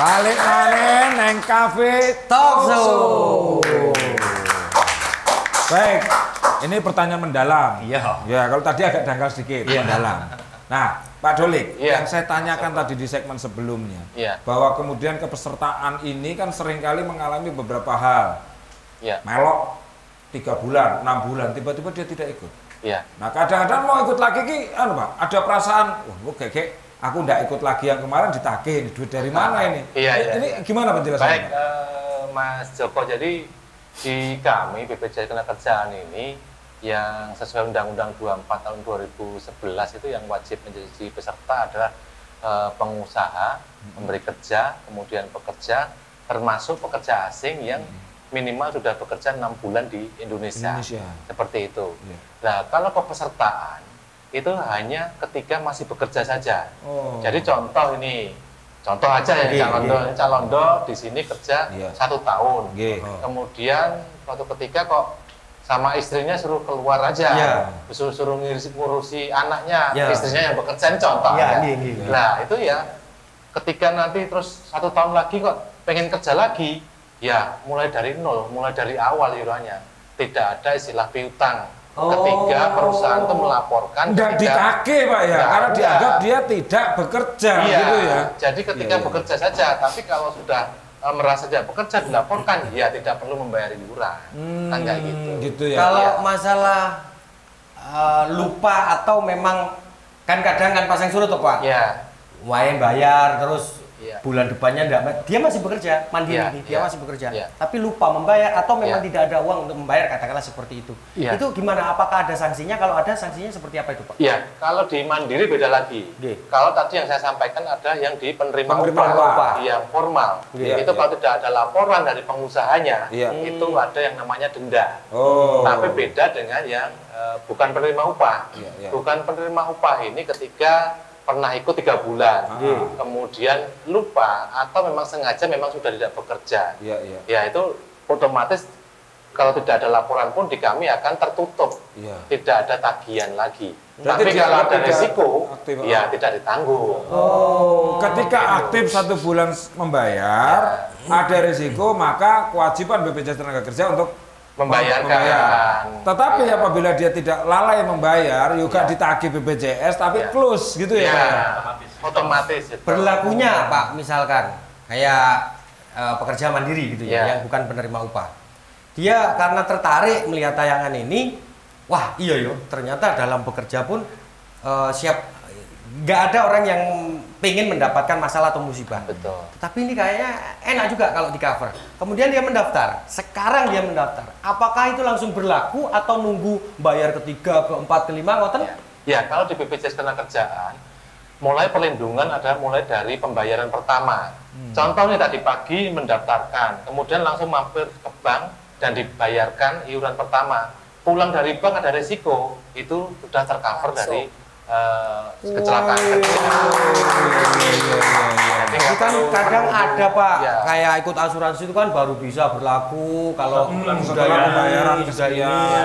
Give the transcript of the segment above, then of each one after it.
Balik maneh neng Cafe Talk Show. Baik, ini pertanyaan mendalam. Iya. Ya, kalau tadi agak dangkal sedikit, mendalam. Nah, Pak Dolik, Iya. yang saya tanyakan tadi di segmen sebelumnya, Iya. bahwa kemudian kepesertaan ini kan seringkali mengalami beberapa hal. Iya. Melok 3 bulan, 6 bulan, tiba-tiba dia tidak ikut. Iya. Nah, kadang-kadang mau ikut lagi ki, Pak, ada perasaan, wah, kek, aku ndak ikut lagi yang kemarin ditagih, ini duit dari mana ini? Iya, iya. Ini gimana penjelasannya? Baik, Mas Joko. Jadi di kami BPJS Ketenagakerjaan ini yang sesuai Undang-Undang 24 tahun 2011 itu yang wajib menjadi peserta adalah pengusaha, memberi kerja, kemudian pekerja, termasuk pekerja asing yang minimal sudah bekerja 6 bulan di Indonesia. Seperti itu. Iya. Nah, kalau kepesertaan itu hanya ketika masih bekerja saja. Oh. Jadi contoh ini, contoh aja ya, Calondo di sini kerja 1 tahun. Kemudian suatu ketika kok sama istrinya suruh keluar aja, suruh ngurusi anaknya, istrinya yang bekerja, contoh. Nah itu ya, ketika nanti terus 1 tahun lagi kok pengen kerja lagi, ya mulai dari nol, mulai dari awal iurannya. Tidak ada istilah piutang. Ketika perusahaan itu melaporkan dan ditagih, Pak ya, karena dianggap dia tidak bekerja, gitu ya. Jadi ketika bekerja saja, tapi kalau sudah merasa tidak bekerja dilaporkan, ya tidak perlu membayar iuran, kan kayak gitu. Gitu ya. Kalau masalah lupa atau memang kan kadang kan pasang surut tuh Pak. Iya. Main bayar terus bulan depannya enggak, dia masih bekerja mandiri, dia masih bekerja, tapi lupa membayar atau memang tidak ada uang untuk membayar, katakanlah seperti itu. Itu gimana? Apakah ada sanksinya? Kalau ada sanksinya seperti apa itu Pak? Iya, kalau di mandiri beda lagi. Kalau tadi yang saya sampaikan ada yang di penerima upah yang formal. Itu kalau tidak ada laporan dari pengusahanya, itu ada yang namanya denda. Tapi beda dengan yang bukan penerima upah. Bukan penerima upah ini ketika pernah ikut 3 bulan, kemudian lupa atau memang sengaja memang sudah tidak bekerja, ya itu otomatis kalau tidak ada laporan pun di kami akan tertutup, tidak ada tagihan lagi. Tapi kalau ada risiko, ya tidak ditanggung. Ketika aktif 1 bulan membayar, ada risiko, maka kewajiban BPJS Tenagakerja untuk membayarkan. Tetapi apabila dia tidak lalai membayar, juga ditagih BPJS, tapi close gitu ya. Otomatis. Berlakunya Pak, misalkan kayak pekerja mandiri gitu ya, yang bukan penerima upah. Dia karena tertarik melihat tayangan ini, wah iya yo, ternyata dalam bekerja pun siap, nggak ada orang yang pengen mendapatkan masalah atau musibah. Betul. Tapi ini kayaknya enak juga kalau di cover. Kemudian dia mendaftar. Sekarang dia mendaftar. Apakah itu langsung berlaku atau nunggu bayar ketiga, keempat, kelima, ngoten? Ya, kalau di BPJS Ketenagakerjaan, mulai perlindungan ada mulai dari pembayaran pertama. Contohnya tadi pagi mendaftarkan, kemudian langsung mampir ke bank dan dibayarkan iuran pertama. Pulang dari bank ada risiko, itu sudah tercover dari kecelakaan kerja. Jadi kan kadang ada Pak, kayak ikut asuransi itu kan baru bisa berlaku kalau setelah pembayaran sudah ini.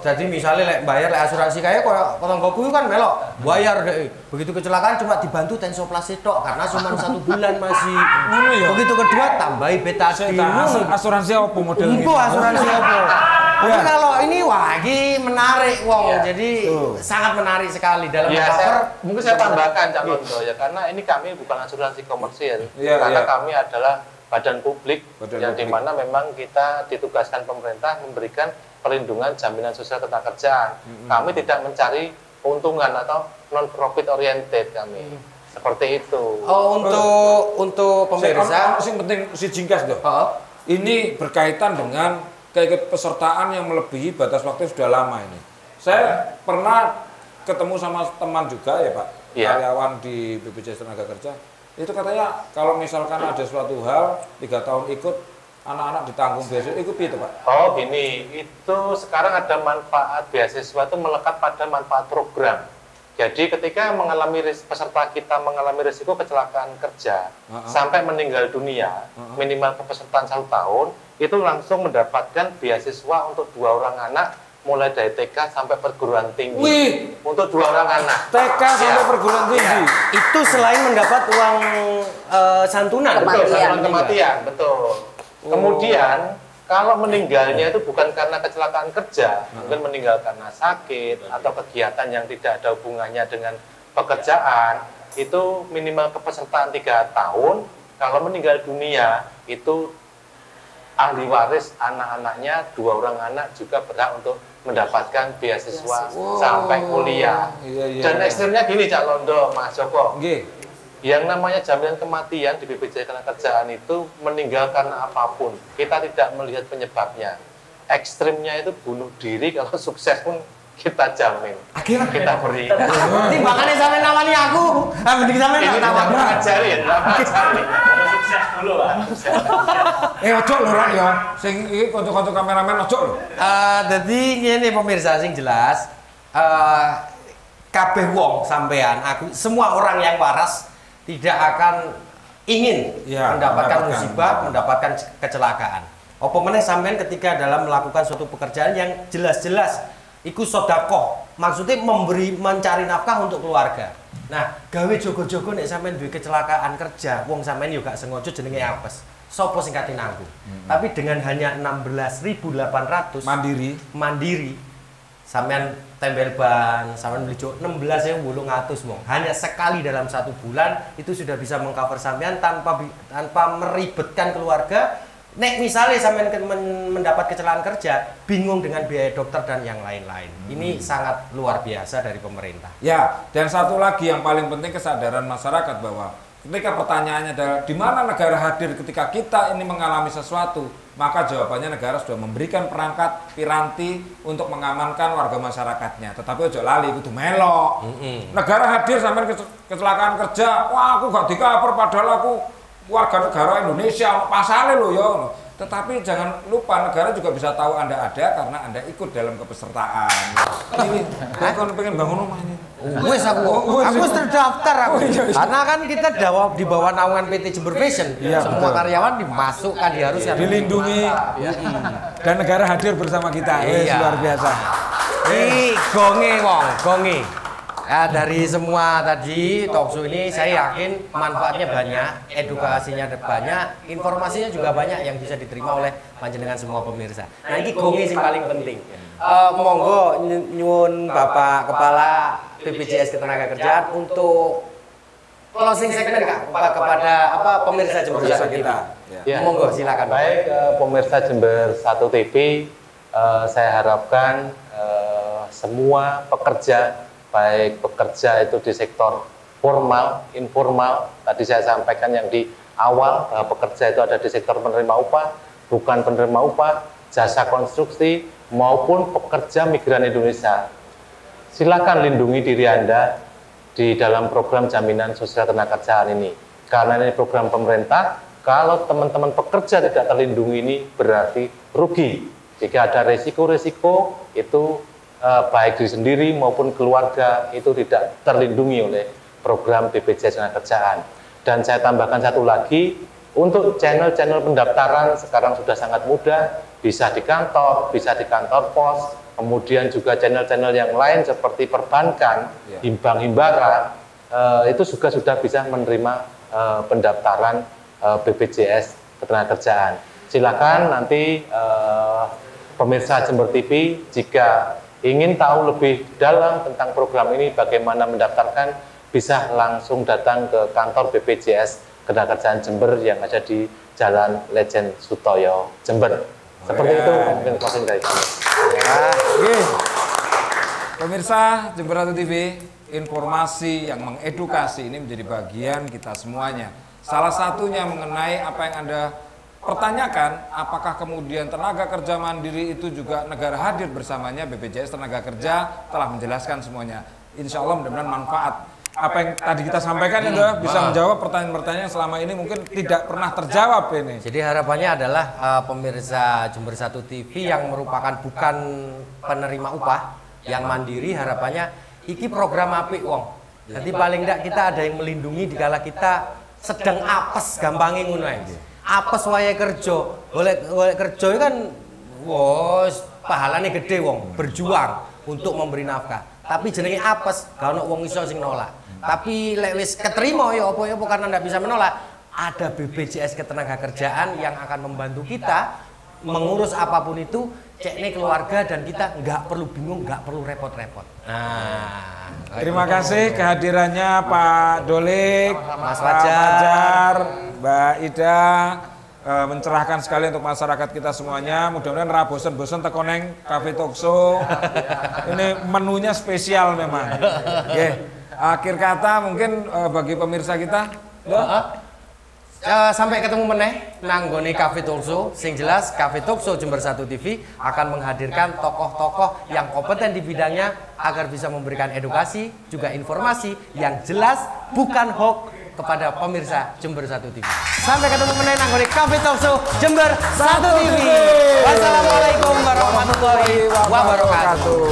Jadi misalnya bayar asuransi kayak tonggoku itu kan melok bayar deh. Begitu kecelakaan cuma dibantu tensoplase tok karena cuma 1 bulan masih. Begitu kedua tambahi betadine. Asuransi apa model ini? Asuransi apa? Tapi kalau ini wah ini menarik jadi sangat menarik sekali dalam cover. Mungkin saya tambahkan Cak Londo ya, karena ini kami bukan asuransi komersial, karena kami adalah badan publik yang dimana memang kita ditugaskan pemerintah memberikan perlindungan jaminan sosial ketenagakerjaan. Kami tidak mencari keuntungan atau non profit oriented kami. Seperti itu. Untuk pemirsa, yang penting si jingkas dong. Ini berkaitan dengan keikutpesertaan yang melebihi batas waktu sudah lama ini. Saya pernah ketemu sama teman juga ya Pak, karyawan di BPJS Tenagakerja. Itu katanya kalau misalkan ada suatu hal 3 tahun ikut, anak-anak ditanggung beasiswa, itu itu Pak? Oh gini, itu sekarang ada manfaat beasiswa itu melekat pada manfaat program. Jadi ketika peserta kita mengalami risiko kecelakaan kerja sampai meninggal dunia, minimal kepesertaan 1 tahun, itu langsung mendapatkan beasiswa untuk 2 orang anak mulai dari TK sampai perguruan tinggi. Wih, untuk 2 orang anak. TK sampai perguruan tinggi. Itu selain mendapat uang santunan. Betul, santunan kematian, betul. Kemudian kalau meninggalnya itu bukan karena kecelakaan kerja, mungkin meninggal karena sakit atau kegiatan yang tidak ada hubungannya dengan pekerjaan, itu minimal kepesertaan 3 tahun. Kalau meninggal dunia itu ahli waris anak-anaknya, 2 orang anak juga berhak untuk mendapatkan beasiswa sampai kuliah. Dan ekstrimnya gini Cak Londo, Mas Joko. Yang namanya jaminan kematian di BPJS Ketenagakerjaan itu meninggal karena apapun. Kita tidak melihat penyebabnya. Ekstrimnya itu bunuh diri, kalau sukses pun kita jamin. Kita beri. Timbangannya sampai namanya aku. Mending sampai namanya ngajarin. Sukses dulu lah. Ojo lho Rak ya. Sing iki kanca-kanca kameramen ojo lho. Jadi ngene pemirsa sing jelas kabeh wong sampean, aku semua orang yang waras tidak akan ingin mendapatkan musibah, mendapatkan kecelakaan. Apa meneh sampean ketika dalam melakukan suatu pekerjaan yang jelas-jelas iku sedekah, maksudnya mencari nafkah untuk keluarga. Nah, gawe jogo-jogo nek sampean duwe kecelakaan kerja, wong sampean yo gak sengaja jenenge apes. Sopo sing kate nanggung? Tapi dengan hanya 16.800 mandiri sampean tempel ban, sampean beli jok 16.800 mong. Hanya sekali dalam 1 bulan itu sudah bisa mengcover sampean tanpa meribetkan keluarga. Nek misalnya sampean mendapat kecelakaan kerja, bingung dengan biaya dokter dan yang lain-lain. Ini sangat luar biasa dari pemerintah. Ya, dan satu lagi yang paling penting kesadaran masyarakat bahwa ketika pertanyaannya adalah di mana negara hadir ketika kita ini mengalami sesuatu, maka jawabannya negara sudah memberikan perangkat piranti untuk mengamankan warga masyarakatnya. Tetapi ojo lali kudu melok. Negara hadir sampai kecelakaan kerja, wah aku gak di-cover padahal aku warga negara Indonesia, pasale lo ya. Tetapi jangan lupa negara juga bisa tahu Anda ada karena Anda ikut dalam kepesertaan. Ini aku pengen bangun rumah ini. Wes aku terdaftar aku. Karena kan kita di bawah naungan PT Jember Fashion. Semua karyawan dimasukkan, diharuskan dilindungi. Dan negara hadir bersama kita. Luar biasa. Gonge. Dari semua tadi talkshow ini saya yakin manfaatnya banyak, edukasinya banyak, informasinya juga banyak yang bisa diterima oleh panjenengan semua pemirsa. Nah ini gonge sing paling penting. Monggo nyuwun Bapak Kepala BPJS Ketenagakerjaan untuk closing segmen Kak kepada pemirsa Jember 1 TV. Monggo silakan. Baik pemirsa Jember 1 TV, saya harapkan semua pekerja, baik pekerja itu di sektor formal, informal, tadi saya sampaikan yang di awal bahwa pekerja itu ada di sektor penerima upah, bukan penerima upah, jasa konstruksi, maupun pekerja migran Indonesia. Silakan lindungi diri Anda di dalam program jaminan sosial ketenagakerjaan ini. Karena ini program pemerintah, kalau teman-teman pekerja tidak terlindungi ini berarti rugi. Jika ada resiko-resiko itu baik diri sendiri maupun keluarga itu tidak terlindungi oleh program BPJS Ketenagakerjaan. Dan saya tambahkan satu lagi, untuk channel-channel pendaftaran sekarang sudah sangat mudah, bisa di kantor pos, kemudian juga channel-channel yang lain seperti perbankan, himbang-himbara, itu juga sudah bisa menerima pendaftaran BPJS Ketenagakerjaan. Silakan nanti pemirsa Jember TV jika ingin tahu lebih dalam tentang program ini, bagaimana mendaftarkan, bisa langsung datang ke kantor BPJS Ketenagakerjaan Jember yang ada di Jalan Lejen Sutoyo, Jember. Seperti itu mungkin closing dari kami. Pemirsa Jember 1 TV, informasi yang mengedukasi ini menjadi bagian kita semuanya. Salah satunya mengenai apa yang Anda pertanyakan, apakah kemudian tenaga kerja mandiri itu juga negara hadir bersamanya. BPJS Tenaga Kerja telah menjelaskan semuanya. Insya Allah mudah-mudahan manfaat. Apa yang tadi kita sampaikan itu bisa menjawab pertanyaan-pertanyaan yang selama ini mungkin tidak pernah terjawab ini. Jadi harapannya adalah pemirsa Jember 1 TV yang merupakan bukan penerima upah, yang mandiri, harapannya iki program apik wong. Jadi paling tidak kita ada yang melindungi dikala kita sedang apes, gampangin ngono ae. Apes wayahe kerja, golek kerja kan wos pahalane gede wong, berjuang untuk memberi nafkah. Tapi jenenge apes, gak ono wong iso sing nolak. Tapi lek wis keterima ya apa-apa karena ndak bisa menolak, ada BPJS Ketenagakerjaan yang akan membantu kita mengurus apapun itu, cekne keluarga dan kita nggak perlu bingung, nggak perlu repot-repot. Nah, terima kasih kehadirannya Pak Dolik, Mas Fajar, Mbak Ida. Mencerahkan sekali untuk masyarakat kita semuanya. Mudah-mudahan ra bosen-bosen teko neng Cafe Talkshow. Ini menunya spesial memang. Oke. Akhir kata mungkin bagi pemirsa kita. Sampai ketemu meneh nang nggone Cafe Talkshow. Sing jelas Cafe Talkshow Jember 1 TV akan menghadirkan tokoh-tokoh yang kompeten di bidangnya agar bisa memberikan edukasi juga informasi yang jelas, bukan hoax kepada pemirsa Jember 1 TV. Sampai ketemu meneh nang nggone Cafe Talkshow Jember 1 TV. Wassalamualaikum warahmatullahi wabarakatuh.